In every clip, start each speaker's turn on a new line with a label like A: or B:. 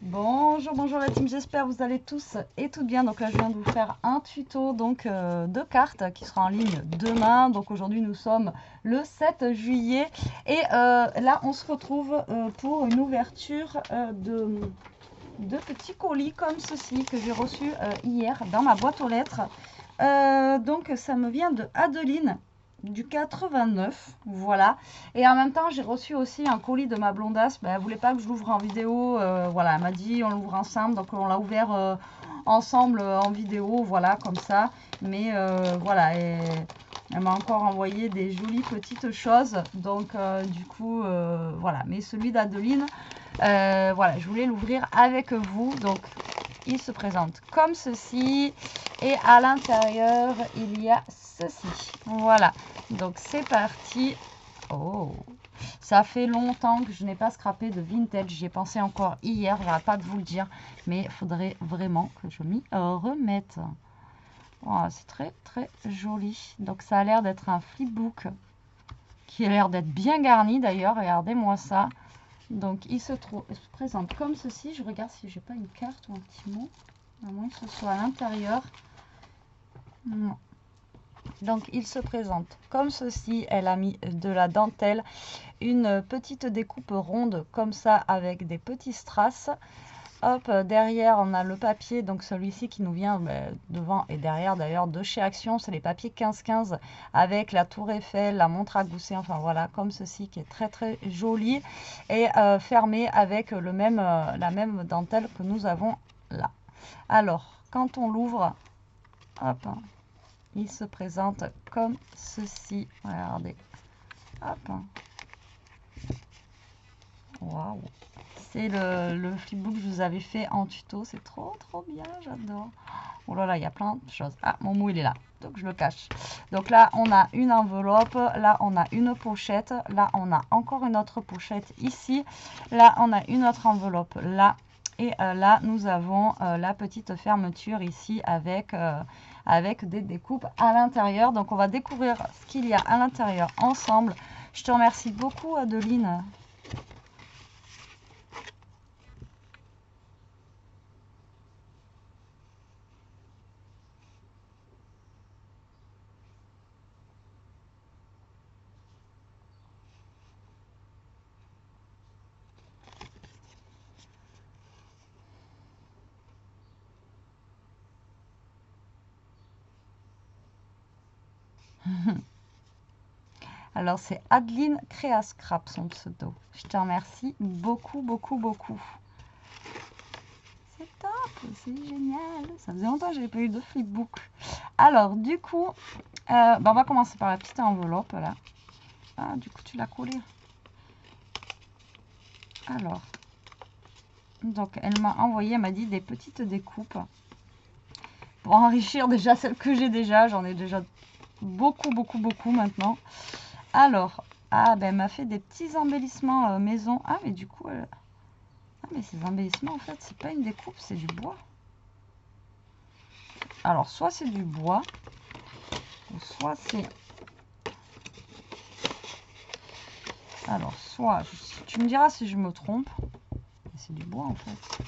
A: Bonjour, bonjour la team, j'espère que vous allez tous et toutes bien. Donc là je viens de vous faire un tuto de cartes qui sera en ligne demain. Donc aujourd'hui nous sommes le 7 juillet et là on se retrouve pour une ouverture de petits colis comme ceci que j'ai reçu hier dans ma boîte aux lettres. Donc ça me vient de Adeline du 89, voilà. Et en même temps j'ai reçu aussi un colis de ma blondasse. Elle voulait pas que je l'ouvre en vidéo, voilà, elle m'a dit on l'ouvre ensemble, donc on l'a ouvert ensemble en vidéo, voilà, comme ça. Mais voilà, et elle m'a encore envoyé des jolies petites choses, donc du coup voilà. Mais celui d'Adeline, voilà, je voulais l'ouvrir avec vous. Donc il se présente comme ceci et à l'intérieur il y a ceci, voilà. Donc c'est parti. Oh, ça fait longtemps que je n'ai pas scrappé de vintage, j'y ai pensé encore hier, j'arrête pas de vous le dire, mais il faudrait vraiment que je m'y remette. Voilà, c'est très très joli. Donc ça a l'air d'être un flipbook qui a l'air d'être bien garni d'ailleurs, regardez-moi ça. Donc il se présente comme ceci. Je regarde si j'ai pas une carte ou un petit mot, à moins que ce soit à l'intérieur. Non. Donc il se présente comme ceci. Elle a mis de la dentelle, une petite découpe ronde comme ça avec des petits strass. Hop, derrière on a le papier, donc celui-ci qui nous vient devant et derrière d'ailleurs de chez Action, c'est les papiers 15-15 avec la tour Eiffel, la montre à gousset, enfin voilà, comme ceci qui est très très joli et fermé avec la même dentelle que nous avons là. Alors, quand on l'ouvre, hop, il se présente comme ceci, regardez, hop, waouh. C'est le flipbook que je vous avais fait en tuto. C'est trop trop bien, j'adore. Oh là là, il y a plein de choses. Ah, mon mou, il est là. Donc, je le cache. Donc là, on a une enveloppe. Là, on a une pochette. Là, on a encore une autre pochette ici. Là, on a une autre enveloppe là. Et là, nous avons la petite fermeture ici avec des découpes à l'intérieur. Donc, on va découvrir ce qu'il y a à l'intérieur ensemble. Je te remercie beaucoup, Adeline. Alors, c'est Adeline Créascrap, son pseudo. Je te remercie beaucoup, beaucoup, beaucoup. C'est top, c'est génial. Ça faisait longtemps que je n'avais pas eu de flipbook. Alors, du coup, on va commencer par la petite enveloppe, là. Ah, du coup, tu l'as collé. Alors, donc, elle m'a envoyé, elle m'a dit des petites découpes. Pour enrichir déjà celles que j'ai déjà. J'en ai déjà beaucoup, beaucoup, beaucoup maintenant. Alors, ah ben elle m'a fait des petits embellissements maison. Ah mais du coup, ah mais ces embellissements en fait c'est pas une découpe, c'est du bois. Alors soit c'est du bois, ou soit c'est... Alors soit, tu me diras si je me trompe, c'est du bois en fait.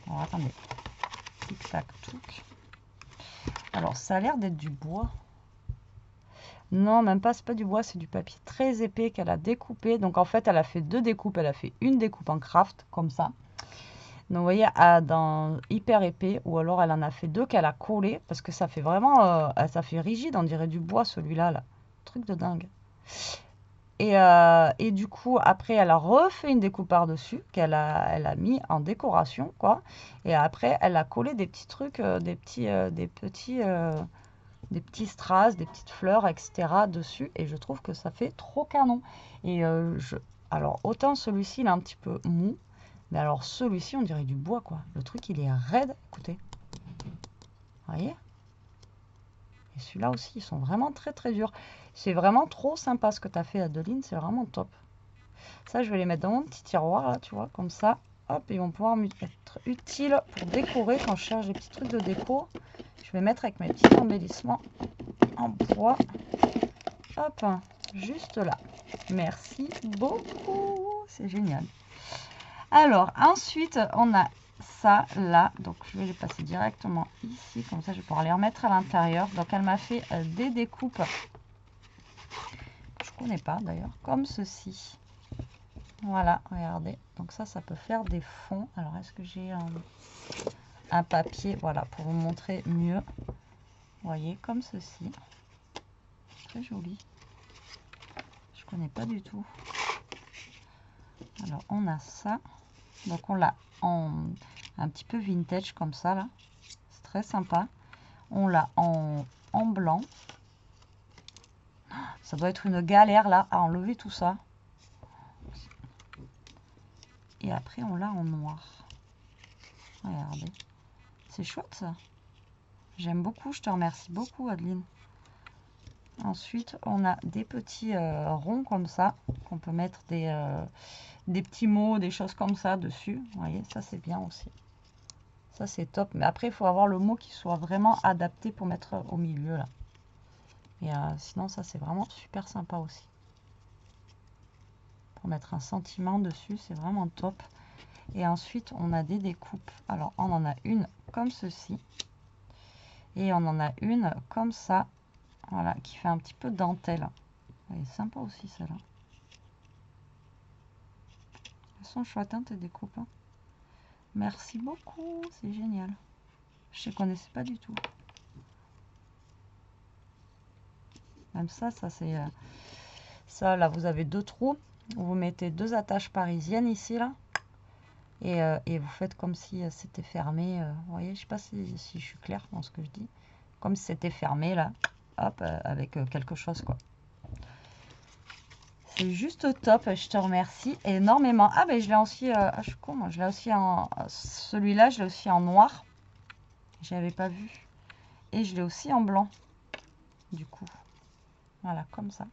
A: Alors attendez, tic tac touc. Alors ça a l'air d'être du bois. Non, même pas, c'est pas du bois, c'est du papier très épais qu'elle a découpé. Donc en fait, elle a fait deux découpes. Elle a fait une découpe en craft, comme ça. Donc vous voyez, dans hyper épais, ou alors elle en a fait deux qu'elle a collé, parce que ça fait vraiment, ça fait rigide, on dirait du bois celui-là, là. Truc de dingue. Et du coup, après, elle a refait une découpe par-dessus, elle a mis en décoration, quoi. Et après, elle a collé des petits trucs, des petits strass, des petites fleurs, etc. dessus. Et je trouve que ça fait trop canon. Et alors, autant celui-ci, il est un petit peu mou. Mais alors, celui-ci, on dirait du bois, quoi. Le truc, il est raide. Écoutez. Vous voyez? Et celui-là aussi, ils sont vraiment très, très durs. C'est vraiment trop sympa ce que tu as fait, Adeline. C'est vraiment top. Ça, je vais les mettre dans mon petit tiroir, là, tu vois, comme ça. Hop, ils vont pouvoir être utiles pour décorer quand je cherche des petits trucs de déco. Je vais mettre avec mes petits embellissements en bois. Hop. juste là. Merci beaucoup, c'est génial. Alors, ensuite, on a ça là. Donc, je vais les passer directement ici. Comme ça, je vais pouvoir les remettre à l'intérieur. Donc, elle m'a fait des découpes. Je ne connais pas d'ailleurs. Comme ceci. Voilà, regardez. Donc, ça peut faire des fonds. Alors, est-ce que j'ai un papier? Voilà, pour vous montrer mieux. Vous voyez, comme ceci. Très joli. Je ne connais pas du tout. Alors, on a ça. Donc, on l'a en un petit peu vintage comme ça, là. C'est très sympa. On l'a en blanc. Ça doit être une galère, là, à enlever tout ça. Et après, on l'a en noir. Regardez. C'est chouette, ça. J'aime beaucoup. Je te remercie beaucoup, Adeline. Ensuite, on a des petits ronds comme ça, qu'on peut mettre des petits mots, des choses comme ça dessus. Vous voyez, ça c'est bien aussi. Ça c'est top. Mais après, il faut avoir le mot qui soit vraiment adapté pour mettre au milieu là. Et sinon, ça c'est vraiment super sympa aussi. Pour mettre un sentiment dessus, c'est vraiment top. Et ensuite, on a des découpes. Alors, on en a une comme ceci. Et on en a une comme ça. Voilà, qui fait un petit peu dentelle. Elle est sympa aussi celle-là. Elles sont chouettes, hein, tes découpes. Hein. Merci beaucoup, c'est génial. Je ne connaissais pas du tout. Même ça c'est... ça, là, vous avez deux trous. Vous mettez deux attaches parisiennes ici, là. Et vous faites comme si c'était fermé. Vous voyez, je ne sais pas si je suis claire dans ce que je dis. Comme si c'était fermé, là. Hop, avec quelque chose, quoi. C'est juste top, je te remercie énormément. Ah ben je l'ai aussi, je suis con, moi, je l'ai aussi en, celui-là, je l'ai aussi en noir. J'avais pas vu. Et je l'ai aussi en blanc, du coup. Voilà, comme ça.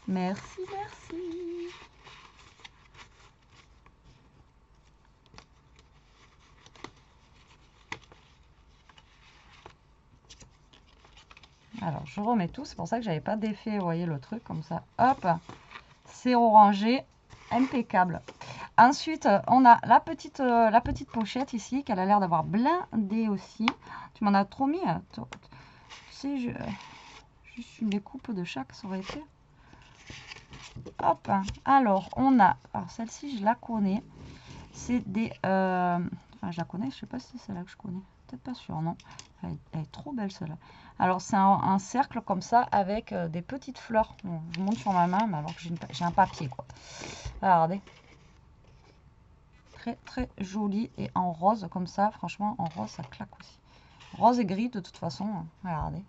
A: Merci, merci. Alors, je remets tout. C'est pour ça que j'avais pas d'effet. Vous voyez le truc comme ça. Hop, c'est orangé. Impeccable. Ensuite, on a la petite pochette ici, qu'elle a l'air d'avoir blindé aussi. Tu m'en as trop mis. Tu sais, juste une découpe de chaque, ça aurait été. Hop. Alors, on a... Alors, celle-ci, je la connais. C'est des... Enfin, je la connais. Je sais pas si c'est celle-là que je connais. Peut-être pas sûr, non. Elle est trop belle, celle-là. Alors, c'est un cercle comme ça avec des petites fleurs. Bon, je monte sur ma main, mais alors que j'ai un papier, quoi. Regardez. Très, très joli. Et en rose, comme ça. Franchement, en rose, ça claque aussi. Rose et gris, de toute façon. Hein. Regardez.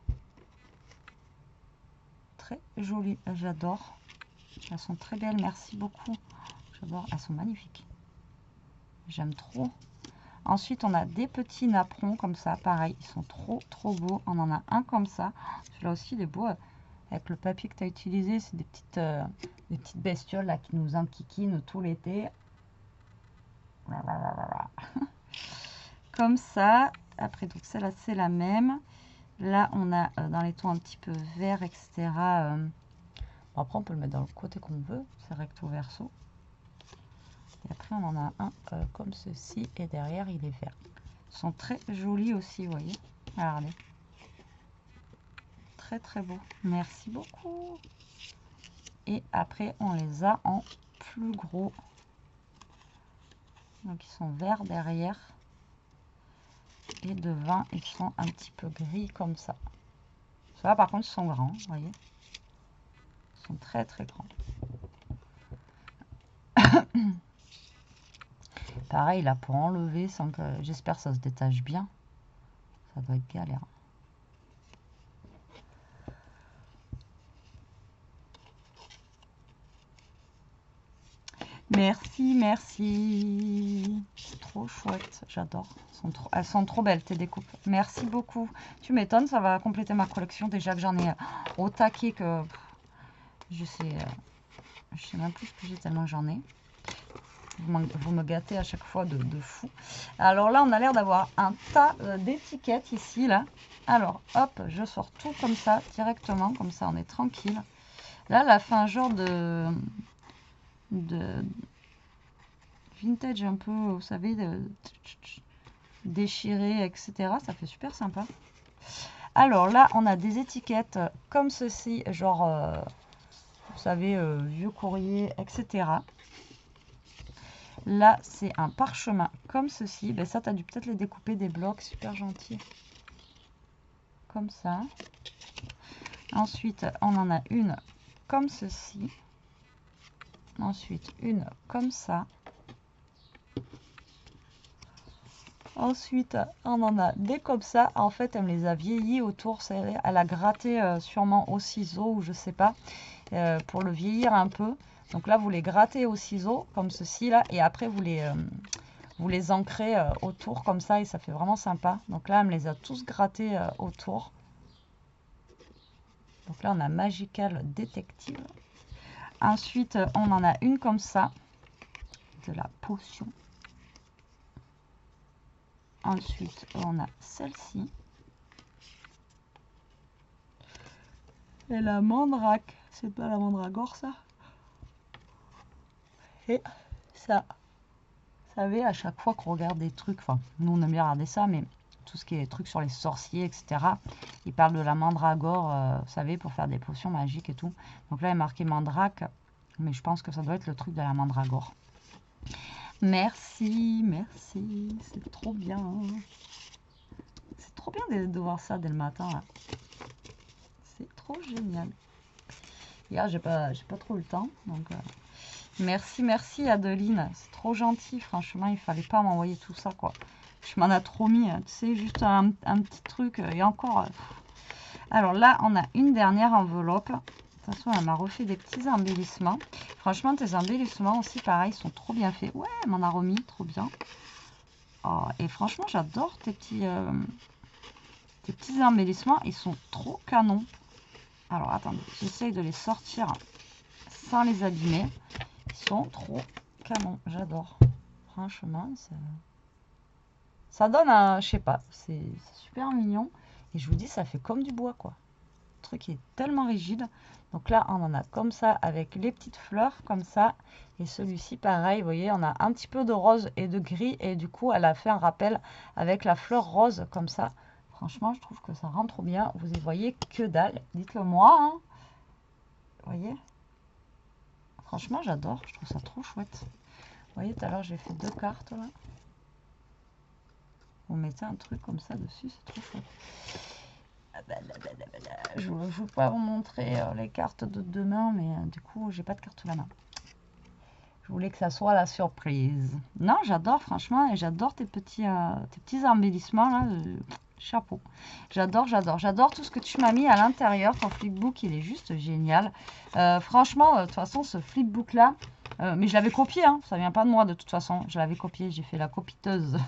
A: Très joli. J'adore. Elles sont très belles. Merci beaucoup. J'adore. Elles sont magnifiques. J'aime trop. Ensuite, on a des petits napperons comme ça. Pareil, ils sont trop, trop beaux. On en a un comme ça. Celui-là aussi, il est beau. Avec le papier que tu as utilisé, c'est des petites bestioles là, qui nous enquiquinent tout l'été. Comme ça. Après, donc celle-là, c'est la même. Là, on a dans les tons un petit peu vert, etc. Bon, après, on peut le mettre dans le côté qu'on veut. C'est recto verso. Et après, on en a un comme ceci. Et derrière, il est vert. Ils sont très jolis aussi, vous voyez. Regardez. Très, très beau. Merci beaucoup. Et après, on les a en plus gros. Donc, ils sont verts derrière. Et devant, ils sont un petit peu gris comme ça. Ceux-là, par contre, ils sont grands, vous voyez. Ils sont très, très grands. Pareil, là, pour enlever, sans que... J'espère que ça se détache bien. Ça doit être galère. Merci, merci. C'est trop chouette, j'adore. Elles sont trop belles, tes découpes. Merci beaucoup. Tu m'étonnes, ça va compléter ma collection. Déjà que j'en ai au taquet que... Je sais même plus ce que j'ai tellement j'en ai. Vous me gâtez à chaque fois de fou. Alors là, on a l'air d'avoir un tas d'étiquettes ici, là. Alors, hop, je sors tout comme ça, directement, comme ça, on est tranquille. Là, elle a fait un genre de vintage un peu, vous savez, déchiré, etc. Ça fait super sympa. Alors là, on a des étiquettes comme ceci, genre, vous savez, vieux courrier, etc. Là, c'est un parchemin comme ceci. Ben, ça, tu as dû peut-être les découper des blocs, super gentil. Comme ça. Ensuite, on en a une comme ceci. Ensuite, une comme ça. Ensuite, on en a des comme ça. En fait, elle me les a vieillis autour. Elle a gratté sûrement au ciseau ou je sais pas, pour le vieillir un peu. Donc là, vous les grattez au ciseau comme ceci là, et après vous les ancrez autour comme ça et ça fait vraiment sympa. Donc là, elle me les a tous grattés autour. Donc là, on a Magical Detective. Ensuite, on en a une comme ça, de la potion. Ensuite, on a celle-ci. Et la mandrake. C'est pas la mandragore, ça? Et ça. Vous savez, à chaque fois qu'on regarde des trucs, enfin, nous on aime bien regarder ça, mais tout ce qui est trucs sur les sorciers, etc., ils parlent de la mandragore, vous savez, pour faire des potions magiques et tout. Donc là, il est marqué mandrake, mais je pense que ça doit être le truc de la mandragore. Merci, merci, c'est trop bien. C'est trop bien de voir ça dès le matin, là. C'est trop génial. Hier, j'ai pas trop le temps, donc... Merci, merci Adeline, c'est trop gentil, franchement, il fallait pas m'envoyer tout ça, quoi. Je m'en ai trop mis, tu sais, juste un petit truc, et encore... Alors là, on a une dernière enveloppe. De toute façon, elle m'a refait des petits embellissements. Franchement, tes embellissements aussi, pareil, sont trop bien faits. Ouais, elle m'en a remis, trop bien. Oh, et franchement, j'adore tes petits embellissements, ils sont trop canons. Alors, attendez, j'essaye de les sortir sans les abîmer. Ils sont trop canons, j'adore. Franchement, ça donne un, je sais pas, c'est super mignon. Et je vous dis, ça fait comme du bois, quoi. Le truc est tellement rigide. Donc là, on en a comme ça, avec les petites fleurs, comme ça. Et celui-ci, pareil, vous voyez, on a un petit peu de rose et de gris. Et du coup, elle a fait un rappel avec la fleur rose, comme ça. Franchement, je trouve que ça rend trop bien. Vous y voyez que dalle. Dites-le moi, hein. Vous voyez? Franchement, j'adore. Je trouve ça trop chouette. Vous voyez, tout à l'heure, j'ai fait 2 cartes, là. Vous mettez un truc comme ça dessus, c'est trop chouette. Je ne vais pas vous montrer les cartes de demain, mais du coup, j'ai pas de carte sous la main. Je voulais que ça soit la surprise. Non, j'adore, franchement, et j'adore tes petits embellissements, là. Chapeau. J'adore, j'adore. J'adore tout ce que tu m'as mis à l'intérieur. Ton flipbook, il est juste génial. Franchement, de toute façon, ce flipbook-là, mais je l'avais copié, hein. Ça vient pas de moi de toute façon. Je l'avais copié, j'ai fait la copiteuse.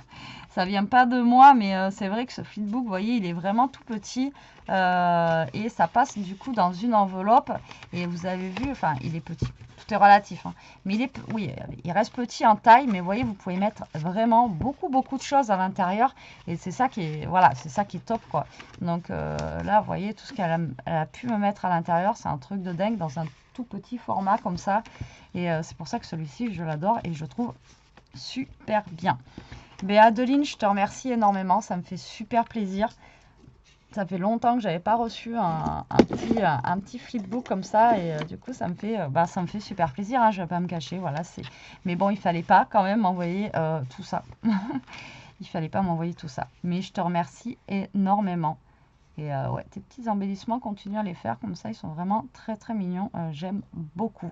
A: Ça vient pas de moi, mais c'est vrai que ce flipbook, vous voyez, il est vraiment tout petit. Et ça passe du coup dans une enveloppe. Et vous avez vu, enfin, il est petit. Tout est relatif, hein. Mais il est, oui, il reste petit en taille, mais vous voyez, vous pouvez mettre vraiment beaucoup de choses à l'intérieur. Et c'est ça qui est, voilà, c'est ça qui est top, quoi. Donc là, vous voyez, tout ce qu'elle a pu me mettre à l'intérieur, c'est un truc de dingue dans un tout petit format comme ça. Et c'est pour ça que celui-ci, je l'adore et je trouve super bien. Mais Adeline, je te remercie énormément, ça me fait super plaisir. Ça fait longtemps que j'avais pas reçu un petit flipbook comme ça et du coup ça me fait super plaisir, hein, je vais pas me cacher, voilà, mais bon, il fallait pas quand même m'envoyer tout ça. Il fallait pas m'envoyer tout ça, mais je te remercie énormément. Et ouais, tes petits embellissements, continue à les faire comme ça, ils sont vraiment très mignons, j'aime beaucoup.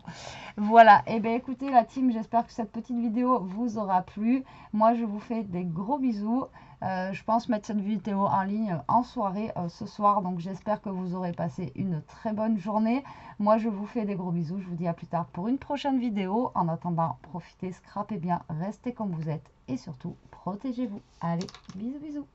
A: Voilà, et bien écoutez la team, j'espère que cette petite vidéo vous aura plu. Moi je vous fais des gros bisous. Je pense mettre cette vidéo en ligne en soirée ce soir, donc j'espère que vous aurez passé une très bonne journée. Moi je vous fais des gros bisous, je vous dis à plus tard pour une prochaine vidéo. En attendant, profitez, scrapez bien, restez comme vous êtes et surtout protégez-vous. Allez, bisous bisous.